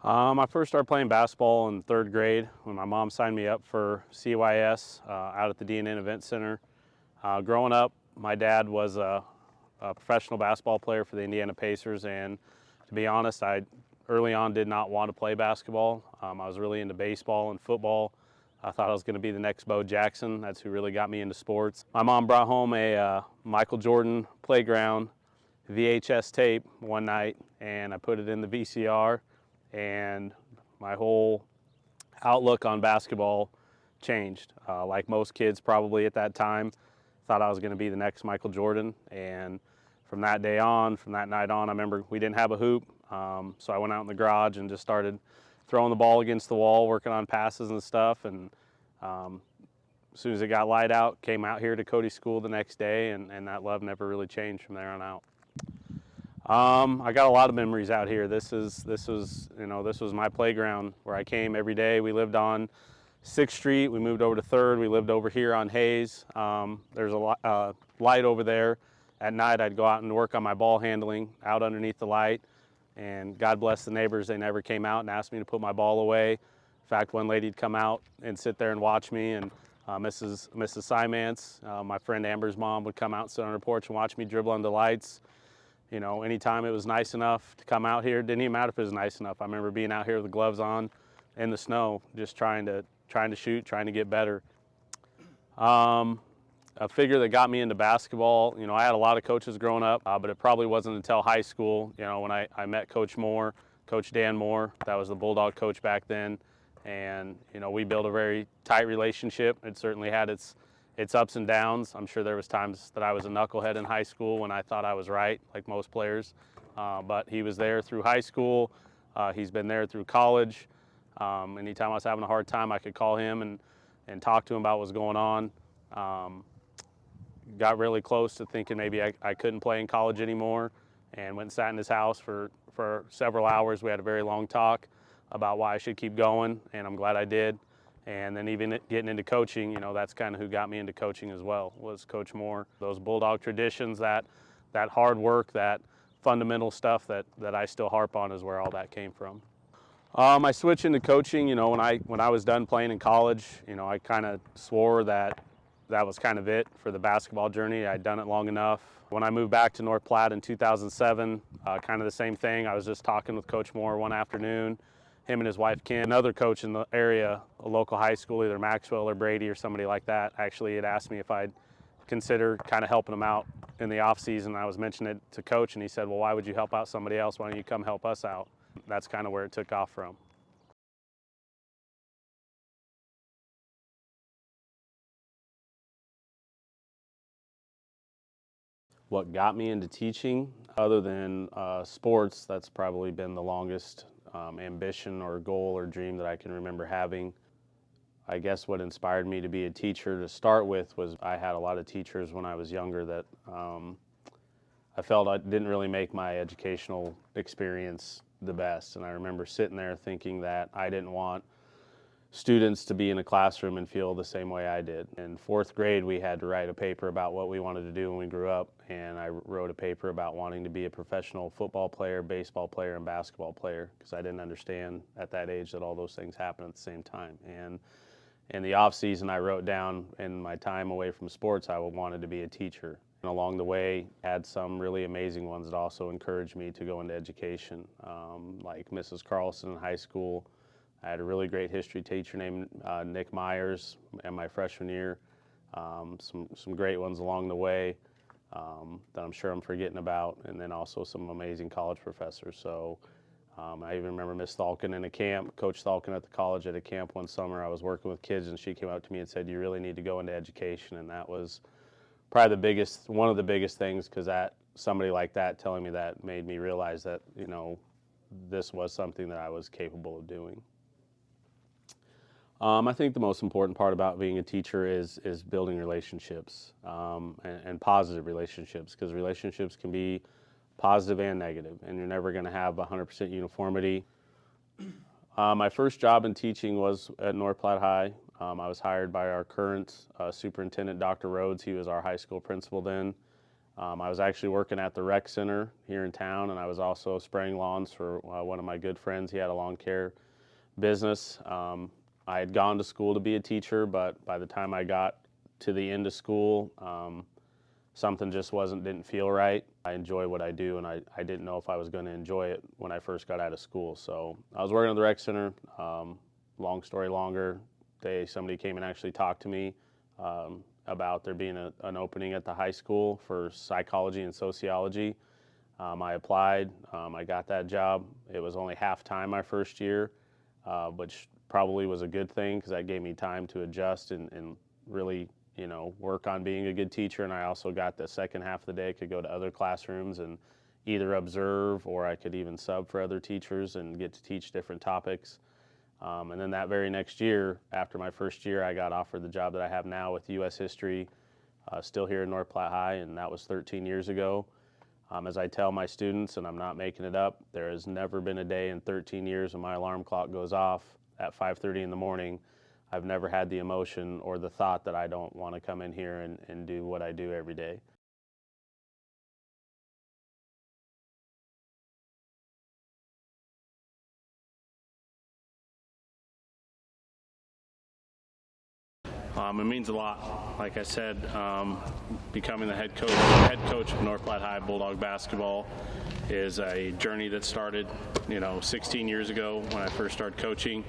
I first started playing basketball in third grade when my mom signed me up for CYS out at the D&N Event Center. Growing up, my dad was a professional basketball player for the Indiana Pacers, and to be honest, I early on did not want to play basketball. I was really into baseball and football. I thought I was going to be the next Bo Jackson. That's who really got me into sports. My mom brought home a Michael Jordan playground VHS tape one night, and I put it in the VCR, and my whole outlook on basketball changed. Like most kids probably at that time, thought I was going to be the next Michael Jordan. And from that day on, from that night on, I remember we didn't have a hoop, so I went out in the garage and just started throwing the ball against the wall, working on passes and stuff. And as soon as it got light out, came out here to Cody School the next day, and that love never really changed from there on out. I got a lot of memories out here. This was my playground where I came every day. We lived on 6th Street. We moved over to 3rd. We lived over here on Hayes. There's a light over there. At night, I'd go out and work on my ball handling out underneath the light. And God bless the neighbors. They never came out and asked me to put my ball away. In fact, one lady'd come out and sit there and watch me, and Mrs. Simance, my friend Amber's mom, would come out and sit on her porch and watch me dribble under lights. You know, anytime it was nice enough to come out here, didn't even matter if it was nice enough. I remember being out here with the gloves on in the snow, just trying to shoot, trying to get better. A figure that got me into basketball, you know, I had a lot of coaches growing up, but it probably wasn't until high school, you know, when I met Coach Moore, Coach Dan Moore. That was the Bulldog coach back then. And, you know, we built a very tight relationship. It certainly had its ups and downs. I'm sure there was times that I was a knucklehead in high school when I thought I was right, like most players. But he was there through high school. He's been there through college. Anytime I was having a hard time, I could call him and talk to him about what was going on. Got really close to thinking maybe I couldn't play in college anymore, and went and sat in his house for several hours. We had a very long talk about why I should keep going, and I'm glad I did. And then even getting into coaching, you know, that's kind of who got me into coaching as well, was Coach Moore. Those Bulldog traditions, that hard work, that fundamental stuff that I still harp on is where all that came from. I switched into coaching, you know, when I was done playing in college, you know, I kind of swore that was kind of it for the basketball journey. I'd done it long enough. When I moved back to North Platte in 2007, kind of the same thing. I was just talking with Coach Moore one afternoon, him and his wife Kim, another coach in the area, a local high school, either Maxwell or Brady or somebody like that, actually had asked me if I'd consider kind of helping them out in the off season. I was mentioning it to Coach, and he said, well, why would you help out somebody else? Why don't you come help us out? That's kind of where it took off from. What got me into teaching, other than sports, that's probably been the longest ambition or goal or dream that I can remember having. I guess what inspired me to be a teacher to start with was I had a lot of teachers when I was younger that I felt I didn't really make my educational experience the best. And I remember sitting there thinking that I didn't want students to be in a classroom and feel the same way I did. In 4th grade, we had to write a paper about what we wanted to do when we grew up, and I wrote a paper about wanting to be a professional football player, baseball player, and basketball player, because I didn't understand at that age that all those things happen at the same time. And in the off season, I wrote down in my time away from sports, I wanted to be a teacher. And along the way, I had some really amazing ones that also encouraged me to go into education, like Mrs. Carlson in high school. I had a really great history teacher named Nick Myers in my freshman year. Some great ones along the way that I'm sure I'm forgetting about, and then also some amazing college professors. So I even remember Miss Thalkin in a camp, Coach Thalkin at the college at a camp one summer. I was working with kids, and she came up to me and said, "You really need to go into education," and that was probably one of the biggest things, because somebody like that telling me that made me realize that, you know, this was something that I was capable of doing. I think the most important part about being a teacher is building relationships and positive relationships, because relationships can be positive and negative, and you're never going to have 100% uniformity. My first job in teaching was at North Platte High. I was hired by our current superintendent, Dr. Rhodes. He was our high school principal then. I was actually working at the rec center here in town, and I was also spraying lawns for one of my good friends. He had a lawn care business. I had gone to school to be a teacher, but by the time I got to the end of school, something just didn't feel right. I enjoy what I do, and I didn't know if I was going to enjoy it when I first got out of school. So I was working at the rec center. Long story longer, somebody came and actually talked to me about there being an opening at the high school for psychology and sociology. I applied. I got that job. It was only half-time my first year, which probably was a good thing because that gave me time to adjust and really, work on being a good teacher. And I also got the second half of the day, could go to other classrooms and either observe, or I could even sub for other teachers and get to teach different topics. And then that very next year, after my first year, I got offered the job that I have now with U.S. History, still here in North Platte High, and that was 13 years ago. As I tell my students, and I'm not making it up, there has never been a day in 13 years when my alarm clock goes off at 5:30 in the morning. I've never had the emotion or the thought that I don't want to come in here and do what I do every day. It means a lot. Like I said, becoming the head coach of North Platte High Bulldog basketball is a journey that started, 16 years ago when I first started coaching.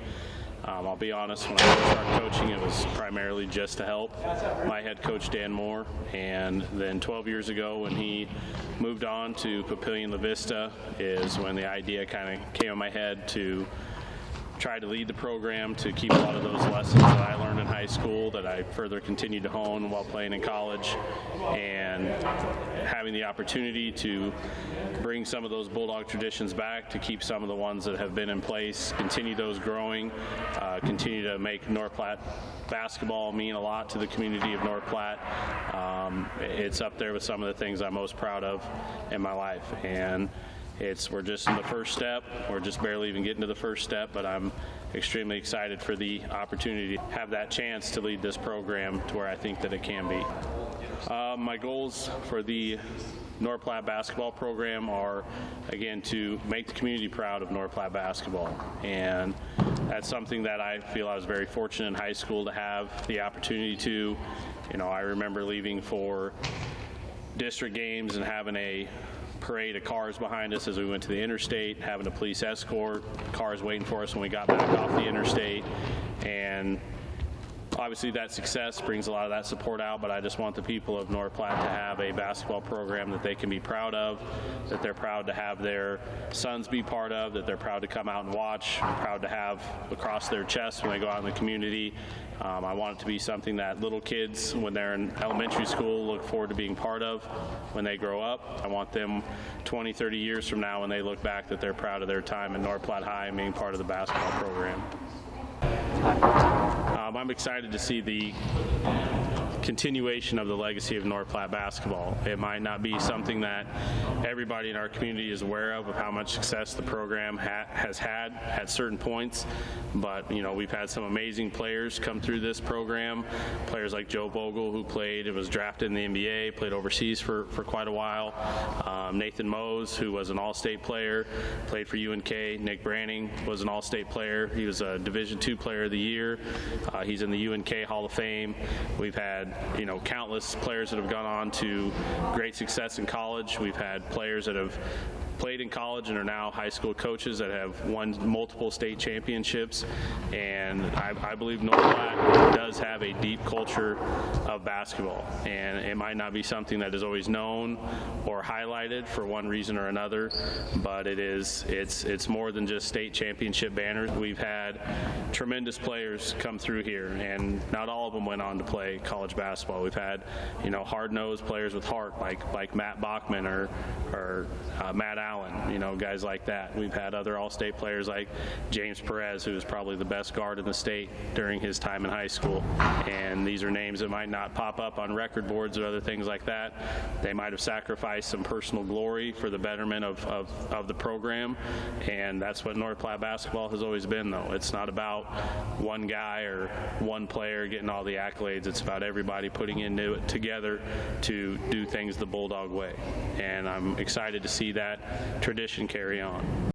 I'll be honest, when I first started coaching, it was primarily just to help my head coach, Dan Moore. And then 12 years ago, when he moved on to Papillion La Vista, is when the idea kind of came in my head to try to lead the program, to keep a lot of those lessons that I learned in high school that I further continued to hone while playing in college, and having the opportunity to bring some of those Bulldog traditions back, to keep some of the ones that have been in place, continue those growing, continue to make North Platte basketball mean a lot to the community of North Platte. It's up there with some of the things I'm most proud of in my life. And we're just in the first step. We're just barely even getting to the first step, but I'm extremely excited for the opportunity to have that chance to lead this program to where I think that it can be. My goals for the North Platte basketball program are, again, to make the community proud of North Platte basketball. And that's something that I feel I was very fortunate in high school to have the opportunity to. I remember leaving for district games and having a parade of cars behind us as we went to the interstate, having a police escort, cars waiting for us when we got back off the interstate. And obviously that success brings a lot of that support out, but I just want the people of North Platte to have a basketball program that they can be proud of, that they're proud to have their sons be part of, that they're proud to come out and watch, proud to have across their chest when they go out in the community. I want it to be something that little kids, when they're in elementary school, look forward to being part of when they grow up. I want them 20, 30 years from now, when they look back, that they're proud of their time in North Platte High and being part of the basketball program. I'm excited to see the continuation of the legacy of North Platte basketball. It might not be something that everybody in our community is aware of how much success the program has had at certain points, but we've had some amazing players come through this program. Players like Joe Vogel, who was drafted in the NBA, played overseas for quite a while. Nathan Mose, who was an all-state player, played for UNK. Nick Branning was an all-state player. He was a Division II Player of the Year. He's in the UNK Hall of Fame. We've had countless players that have gone on to great success in college. We've had players that have played in college and are now high school coaches that have won multiple state championships. And I believe North Platte does have a deep culture of basketball, and it might not be something that is always known or highlighted for one reason or another, but it's more than just state championship banners. We've had tremendous players come through here, and not all of them went on to play college basketball. We've had hard-nosed players with heart, like Matt Bachman or Matt Allen, Allen, you know, guys like that. We've had other all-state players like James Perez, who was probably the best guard in the state during his time in high school. And these are names that might not pop up on record boards or other things like that. They might have sacrificed some personal glory for the betterment of the program, and that's what North Platte basketball has always been, though. It's not about one guy or one player getting all the accolades. It's about everybody putting into it together to do things the Bulldog way, and I'm excited to see that tradition carry on.